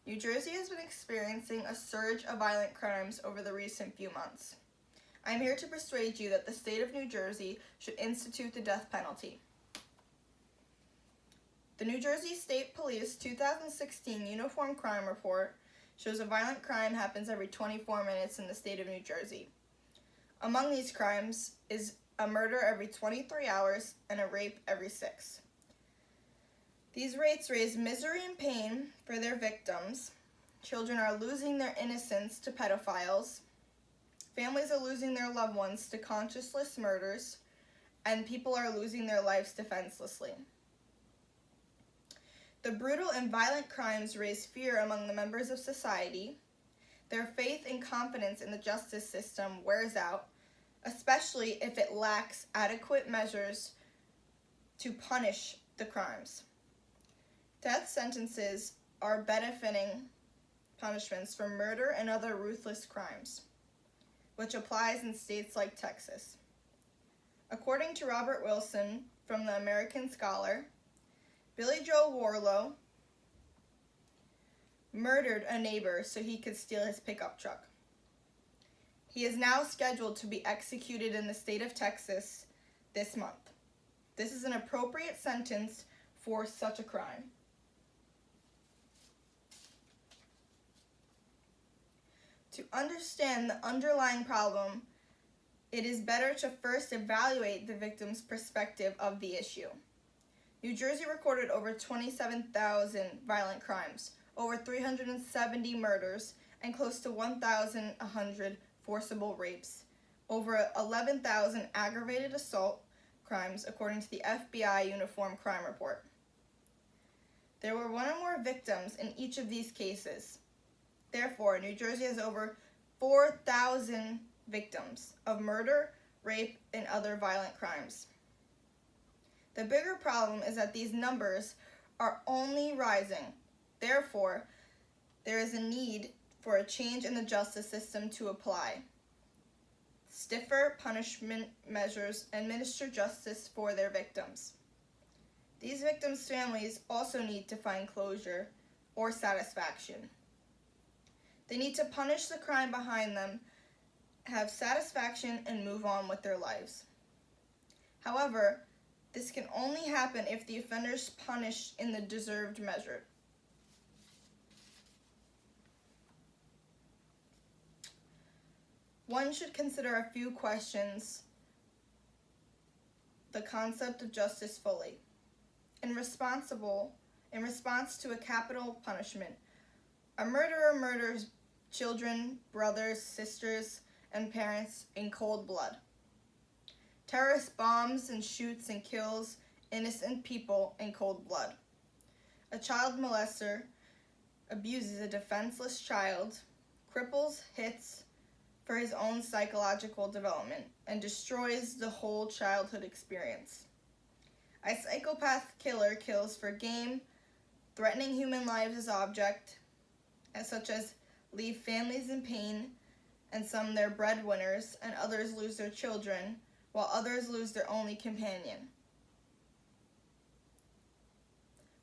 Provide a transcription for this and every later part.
New Jersey has been experiencing a surge of violent crimes over the recent few months. I am here to persuade you that the state of New Jersey should institute the death penalty. The New Jersey State Police 2016 Uniform Crime Report shows a violent crime happens every 24 minutes in the state of New Jersey. Among these crimes is a murder every 23 hours and a rape every 6. These rates raise misery and pain for their victims. Children are losing their innocence to pedophiles. Families are losing their loved ones to conscienceless murders, and people are losing their lives defenselessly. The brutal and violent crimes raise fear among the members of society. Their faith and confidence in the justice system wears out, especially if it lacks adequate measures to punish the crimes. Death sentences are benefiting punishments for murder and other ruthless crimes, which applies in states like Texas. According to Robert Wilson from the American Scholar, Billy Joe Warlow murdered a neighbor so he could steal his pickup truck. He is now scheduled to be executed in the state of Texas this month. This is an appropriate sentence for such a crime. To understand the underlying problem, it is better to first evaluate the victim's perspective of the issue. New Jersey recorded over 27,000 violent crimes, over 370 murders, and close to 1,100 forcible rapes, over 11,000 aggravated assault crimes, according to the FBI Uniform Crime Report. There were one or more victims in each of these cases. Therefore, New Jersey has over 4,000 victims of murder, rape, and other violent crimes. The bigger problem is that these numbers are only rising. Therefore, there is a need for a change in the justice system to apply stiffer punishment measures and administer justice for their victims. These victims' families also need to find closure or satisfaction. They need to punish the crime behind them, have satisfaction, and move on with their lives. However, this can only happen if the offender is punished in the deserved measure. One should consider a few questions, the concept of justice fully. In response to a capital punishment, a murderer murders children, brothers, sisters, and parents in cold blood. Terrorist bombs and shoots and kills innocent people in cold blood. A child molester abuses a defenseless child, cripples, hits for his own psychological development, and destroys the whole childhood experience. A psychopath killer kills for gain, threatening human lives as object, such as leave families in pain, and some their breadwinners, and others lose their children, while others lose their only companion.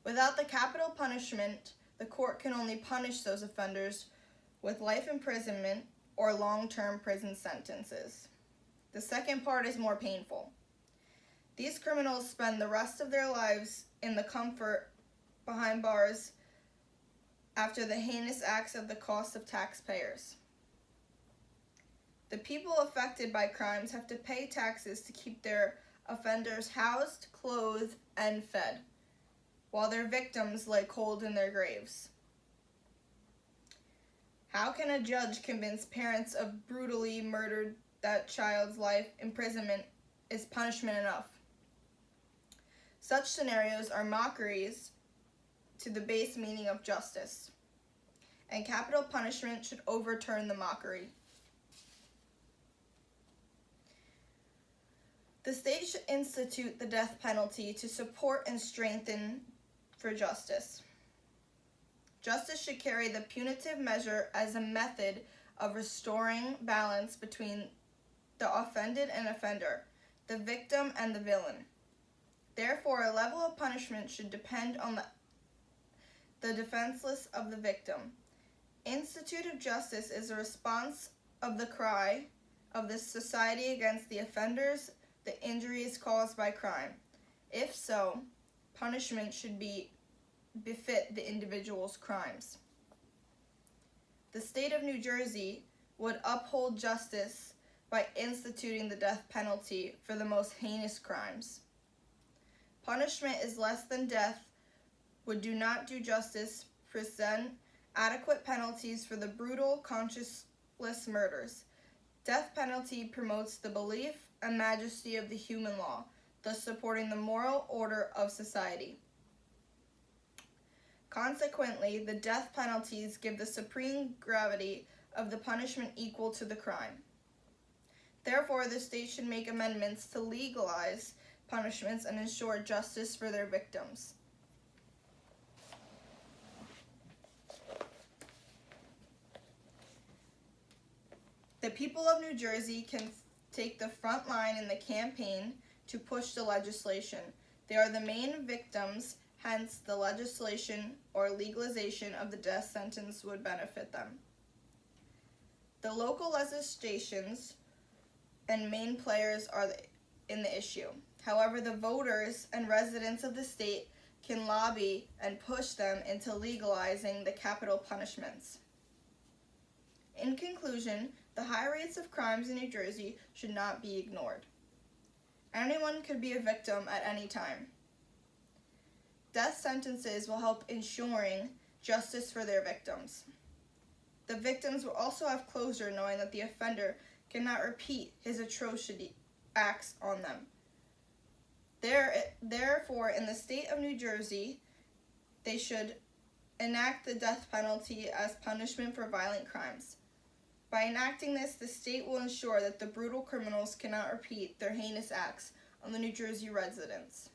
Without the capital punishment, the court can only punish those offenders with life imprisonment or long-term prison sentences. The second part is more painful. These criminals spend the rest of their lives in the comfort behind bars after the heinous acts at the cost of taxpayers. The people affected by crimes have to pay taxes to keep their offenders housed, clothed, and fed, while their victims lie cold in their graves. How can a judge convince parents of brutally murdered that child's life imprisonment is punishment enough? Such scenarios are mockeries to the base meaning of justice, and capital punishment should overturn the mockery. The state should institute the death penalty to support and strengthen for justice. Justice should carry the punitive measure as a method of restoring balance between the offended and offender, the victim and the villain. Therefore, a level of punishment should depend on the defenseless of the victim. Institutive justice is a response of the cry of the society against the offenders, the injuries caused by crime. If so, punishment should befit the individual's crimes. The state of New Jersey would uphold justice by instituting the death penalty for the most heinous crimes. Punishment is less than death would not do justice, present adequate penalties for the brutal, conscienceless murders. Death penalty promotes the belief and majesty of the human law, thus supporting the moral order of society. Consequently, the death penalties give the supreme gravity of the punishment equal to the crime. Therefore, the state should make amendments to legalize punishments and ensure justice for their victims. The people of New Jersey can take the front line in the campaign to push the legislation. They are the main victims, hence the legislation or legalization of the death sentence would benefit them. The local legislations and main players are in the issue. However, the voters and residents of the state can lobby and push them into legalizing the capital punishments. In conclusion, the high rates of crimes in New Jersey should not be ignored. Anyone could be a victim at any time. Death sentences will help ensuring justice for their victims. The victims will also have closure knowing that the offender cannot repeat his atrocious acts on them. Therefore, in the state of New Jersey, they should enact the death penalty as punishment for violent crimes. By enacting this, the state will ensure that the brutal criminals cannot repeat their heinous acts on the New Jersey residents.